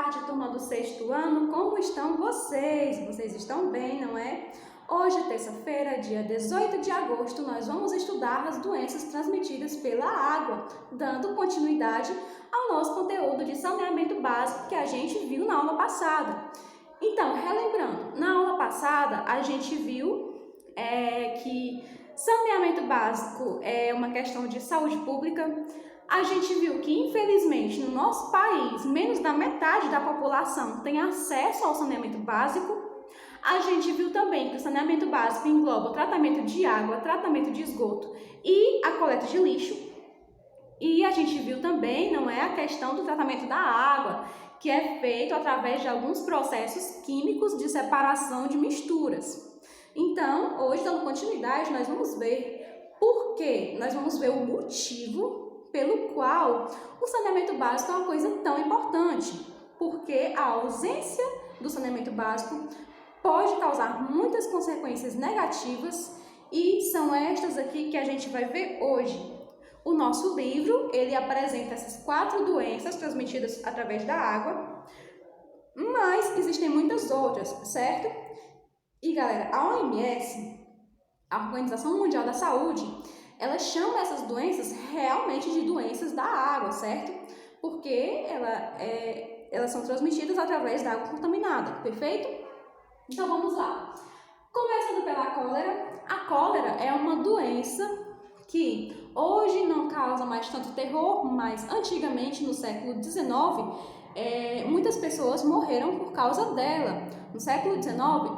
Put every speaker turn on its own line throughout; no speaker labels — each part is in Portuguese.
tarde, turma do sexto ano. Como estão vocês? Vocês estão bem, não é? Hoje, terça-feira, dia 18 de agosto, nós vamos estudar as doenças transmitidas pela água, dando continuidade ao nosso conteúdo de saneamento básico que a gente viu na aula passada. Então, relembrando, na aula passada a gente viu que saneamento básico é uma questão de saúde pública. A gente viu que, infelizmente, no nosso país, menos da metade da população tem acesso ao saneamento básico. A gente viu também que o saneamento básico engloba o tratamento de água, tratamento de esgoto e a coleta de lixo. E a gente viu também, não é, a questão do tratamento da água, que é feito através de alguns processos químicos de separação de misturas. Então, hoje, dando continuidade, nós vamos ver por quê, nós vamos ver o motivo pelo qual o saneamento básico é uma coisa tão importante, porque a ausência do saneamento básico pode causar muitas consequências negativas e são estas aqui que a gente vai ver hoje. O nosso livro, ele apresenta essas 4 doenças transmitidas através da água, mas existem muitas outras, certo? E galera, a OMS, a Organização Mundial da Saúde, ela chama essas doenças realmente de doenças da água, certo? Porque elas são transmitidas através da água contaminada, perfeito? Então vamos lá. Começando pela cólera. A cólera é uma doença que hoje não causa mais tanto terror, mas antigamente, no século XIX, muitas pessoas morreram por causa dela. No século XIX,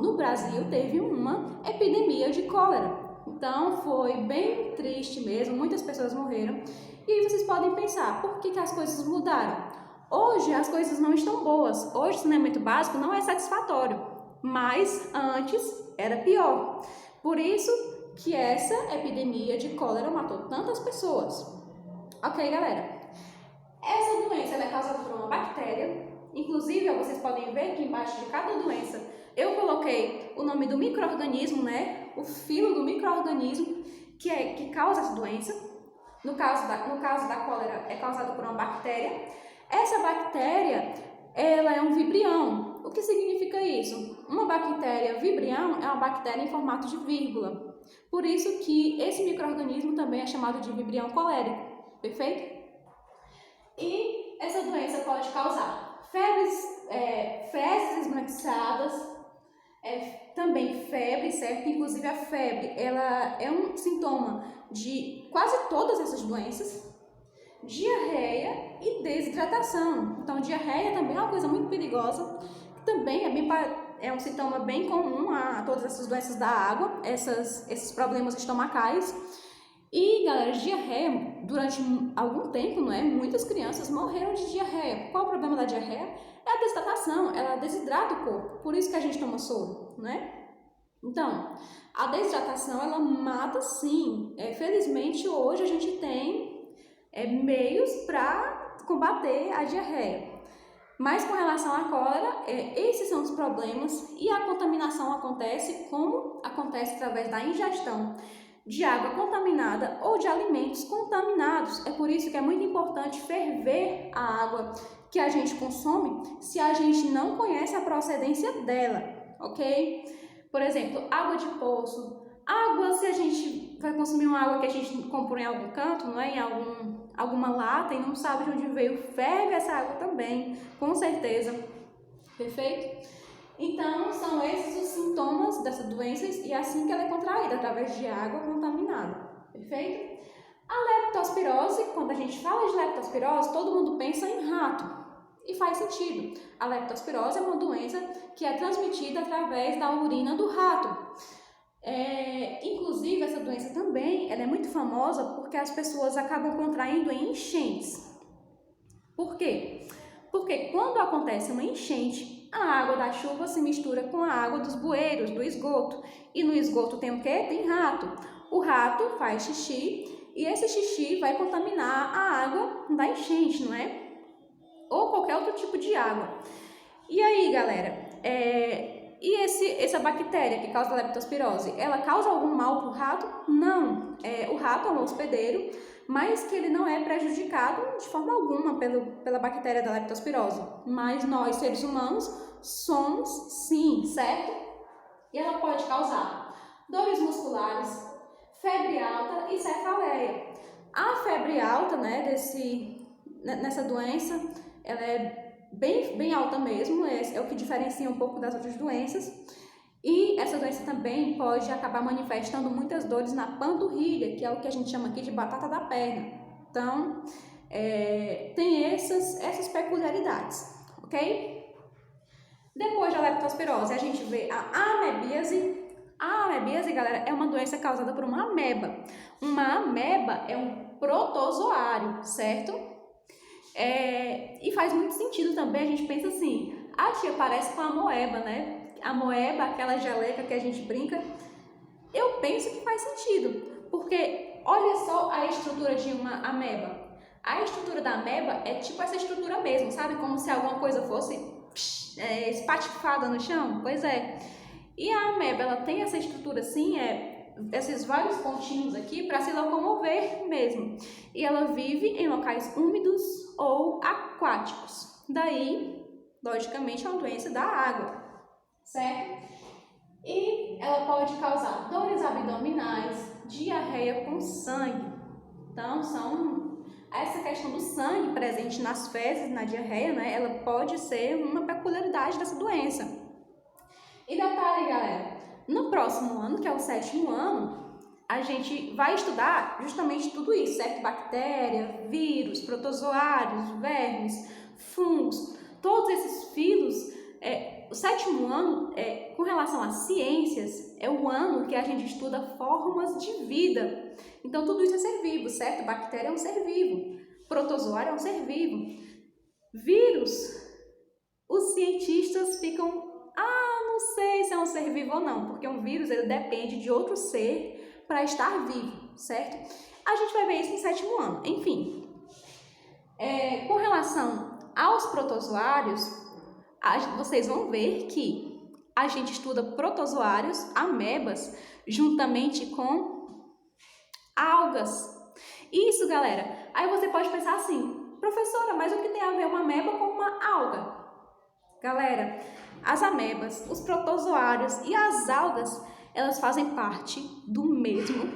no Brasil, teve uma epidemia de cólera. Então, foi bem triste mesmo, muitas pessoas morreram. E aí vocês podem pensar, por que as coisas mudaram? Hoje, as coisas não estão boas. Hoje, o saneamento básico não é satisfatório, mas antes era pior. Por isso que essa epidemia de cólera matou tantas pessoas. Ok, galera? Essa doença é causada por uma bactéria. Inclusive, vocês podem ver que embaixo de cada doença eu coloquei o nome do micro-organismo, né? O filo do micro-organismo que causa essa doença. No caso da cólera, é causada por uma bactéria. Essa bactéria, ela é um vibrião. O que significa isso? Uma bactéria vibrião é uma bactéria em formato de vírgula. Por isso que esse micro-organismo também é chamado de vibrião colérico. Perfeito? E essa doença pode causar fezes esbranquiçadas, também febre, certo? Inclusive a febre, ela é um sintoma de quase todas essas doenças. Diarreia e desidratação. Então, diarreia também é uma coisa muito perigosa, que também é um sintoma bem comum a todas essas doenças da água, esses problemas estomacais. E, galera, diarreia, durante algum tempo, não é? Muitas crianças morreram de diarreia. Qual o problema da diarreia? É a desidratação, ela desidrata o corpo, por isso que a gente toma soro, não é? Então, a desidratação, ela mata sim. Felizmente, hoje a gente tem meios para combater a diarreia. Mas com relação à cólera, esses são os problemas e a contaminação acontece como? Acontece através da ingestão de água contaminada ou de alimentos contaminados. É por isso que é muito importante ferver a água que a gente consome se a gente não conhece a procedência dela, ok? Por exemplo, água de poço. Água, se a gente vai consumir uma água que a gente comprou em algum canto, não é? Em alguma lata e não sabe de onde veio, ferve essa água também, com certeza. Perfeito? Então, são esses os sintomas dessas doenças e é assim que ela é contraída, através de água contaminada. Perfeito? A leptospirose, quando a gente fala de leptospirose, todo mundo pensa em rato. E faz sentido. A leptospirose é uma doença que é transmitida através da urina do rato. Inclusive, essa doença também ela é muito famosa porque as pessoas acabam contraindo em enchentes. Por quê? Porque quando acontece uma enchente, a água da chuva se mistura com a água dos bueiros, do esgoto. E no esgoto tem o quê? Tem rato. O rato faz xixi e esse xixi vai contaminar a água da enchente, não é? Ou qualquer outro tipo de água. E aí, galera, essa bactéria que causa a leptospirose, ela causa algum mal para o rato? Não. O rato é um hospedeiro, mas que ele não é prejudicado de forma alguma pela bactéria da leptospirose. Mas nós, seres humanos, somos sim, certo? E ela pode causar dores musculares, febre alta e cefaleia. A febre alta, né, nessa doença, ela é bem alta mesmo, é o que diferencia um pouco das outras doenças. E essa doença também pode acabar manifestando muitas dores na panturrilha, que é o que a gente chama aqui de batata da perna. Então, tem essas peculiaridades, ok? Depois da leptospirose, a gente vê a amebíase. A amebíase, galera, é uma doença causada por uma ameba. Uma ameba é um protozoário, certo? E faz muito sentido também, a gente pensa assim, a tia parece com a amoeba, né? A amoeba, aquela geleca que a gente brinca. Eu penso que faz sentido, porque olha só a estrutura de uma ameba. A estrutura da ameba é tipo essa estrutura mesmo, sabe? Como se alguma coisa fosse espatifada no chão. Pois é. E a ameba, ela tem essa estrutura assim, esses vários pontinhos aqui para se locomover mesmo. E ela vive em locais úmidos ou aquáticos. Daí, logicamente, é uma doença da água, certo? E ela pode causar dores abdominais, diarreia com sangue. Então, essa questão do sangue presente nas fezes, na diarreia, né? Ela pode ser uma peculiaridade dessa doença. E detalhe, galera, no próximo ano, que é o 7º ano, a gente vai estudar justamente tudo isso, certo? Bactéria, vírus, protozoários, vermes, fungos, todos esses filos. O 7º ano, com relação às ciências, é o ano que a gente estuda formas de vida. Então, tudo isso é ser vivo, certo? Bactéria é um ser vivo, protozoário é um ser vivo. Vírus, os cientistas ficam... não sei se é um ser vivo ou não, porque um vírus ele depende de outro ser para estar vivo, certo? A gente vai ver isso no 7º ano. Enfim, com relação aos protozoários, vocês vão ver que a gente estuda protozoários, amebas, juntamente com algas. Isso, galera. Aí você pode pensar assim, professora, mas o que tem a ver uma ameba com uma alga? Galera, as amebas, os protozoários e as algas, elas fazem parte do mesmo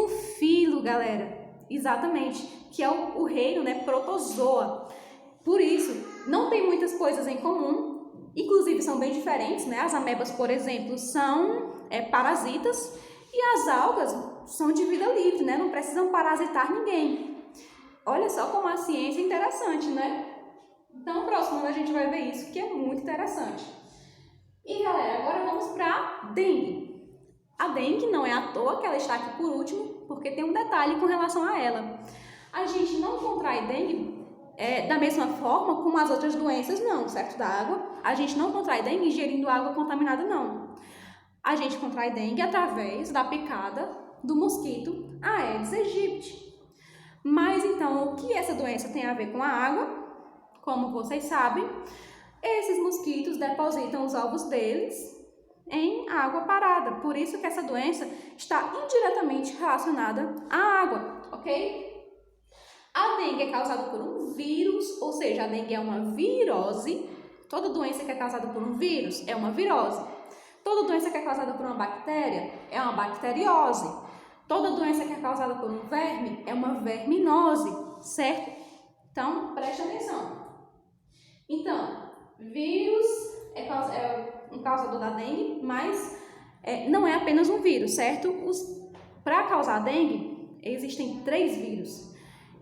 filo, galera. Exatamente, que é o reino, né, protozoa. Por isso, não tem muitas coisas em comum, inclusive são bem diferentes, né? As amebas, por exemplo, são parasitas e as algas são de vida livre, né? Não precisam parasitar ninguém. Olha só como a ciência é interessante, né? Então, no próximo ano a gente vai ver isso, que é muito interessante. E, galera, agora vamos para dengue. A dengue não é à toa que ela está aqui por último, porque tem um detalhe com relação a ela. A gente não contrai dengue da mesma forma como as outras doenças, não, certo? Da água. A gente não contrai dengue ingerindo água contaminada, não. A gente contrai dengue através da picada do mosquito Aedes aegypti. Mas, então, o que essa doença tem a ver com a água? Como vocês sabem, esses mosquitos depositam os ovos deles em água parada. Por isso que essa doença está indiretamente relacionada à água, ok? A dengue é causada por um vírus, ou seja, a dengue é uma virose. Toda doença que é causada por um vírus é uma virose. Toda doença que é causada por uma bactéria é uma bacteriose. Toda doença que é causada por um verme é uma verminose, certo? Então, preste atenção. Então, vírus é um causador da dengue, mas não é apenas um vírus, certo? Para causar dengue, existem 3 vírus.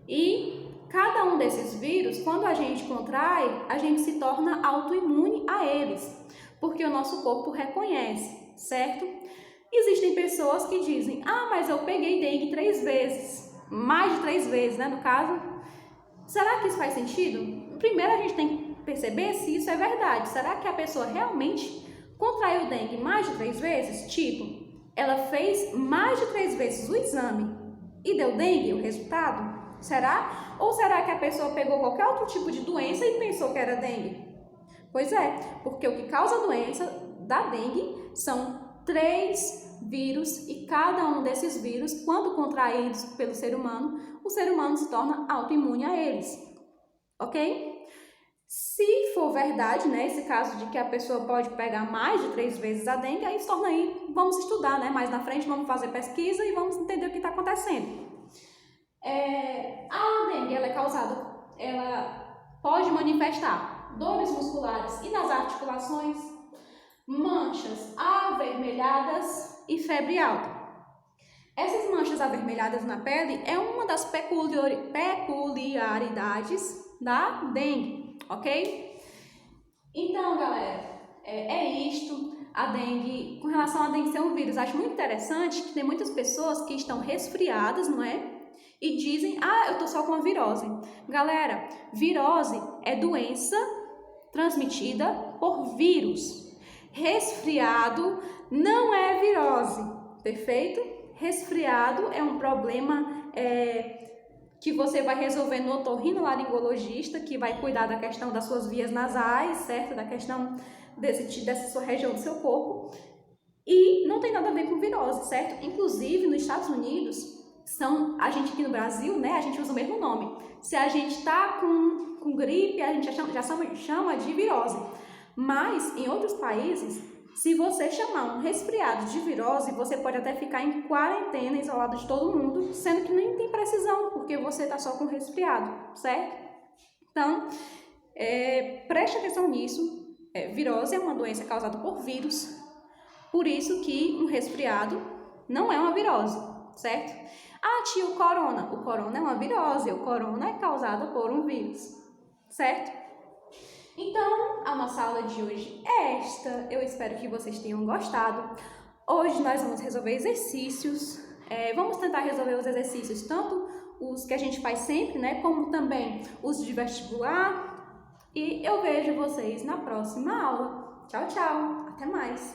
E cada um desses vírus, quando a gente contrai, a gente se torna autoimune a eles, porque o nosso corpo reconhece, certo? Existem pessoas que dizem, mas eu peguei dengue 3 vezes, mais de 3 vezes, né, no caso. Será que isso faz sentido? Primeiro a gente tem que perceber se isso é verdade. Será que a pessoa realmente contraiu dengue mais de 3 vezes? Tipo, ela fez mais de 3 vezes o exame e deu dengue o resultado? Será? Ou será que a pessoa pegou qualquer outro tipo de doença e pensou que era dengue? Pois é, porque o que causa a doença da dengue são 3 vírus, e cada um desses vírus, quando contraídos pelo ser humano, o ser humano se torna autoimune a eles, ok? Se for verdade, né, esse caso de que a pessoa pode pegar mais de 3 vezes a dengue, aí se torna aí, vamos estudar, né, mais na frente vamos fazer pesquisa e vamos entender o que está acontecendo. A dengue, ela pode manifestar dores musculares e nas articulações, manchas avermelhadas e febre alta. Essas manchas avermelhadas na pele é uma das peculiaridades da dengue, ok? Então, galera, é isto. A dengue, com relação à dengue ser um vírus, acho muito interessante que tem muitas pessoas que estão resfriadas, não é? E dizem, eu tô só com a virose. Galera, virose é doença transmitida por vírus. Resfriado não é virose, perfeito? Resfriado é um problema que você vai resolver no otorrinolaringologista, que vai cuidar da questão das suas vias nasais, certo? Da questão dessa sua região do seu corpo. E não tem nada a ver com virose, certo? Inclusive, nos Estados Unidos, a gente aqui no Brasil, né, a gente usa o mesmo nome. Se a gente está com gripe, a gente já chama de virose. Mas, em outros países, se você chamar um resfriado de virose, você pode até ficar em quarentena, isolado de todo mundo, sendo que nem tem precisão, porque você está só com resfriado, certo? Então, preste atenção nisso. Virose é uma doença causada por vírus, por isso que um resfriado não é uma virose, certo? Tia, o corona. O corona é uma virose, o corona é causado por um vírus, certo? Então, a nossa aula de hoje é esta. Eu espero que vocês tenham gostado. Hoje nós vamos resolver exercícios. Vamos tentar resolver os exercícios, tanto os que a gente faz sempre, né, como também os de vestibular. E eu vejo vocês na próxima aula. Tchau, tchau. Até mais.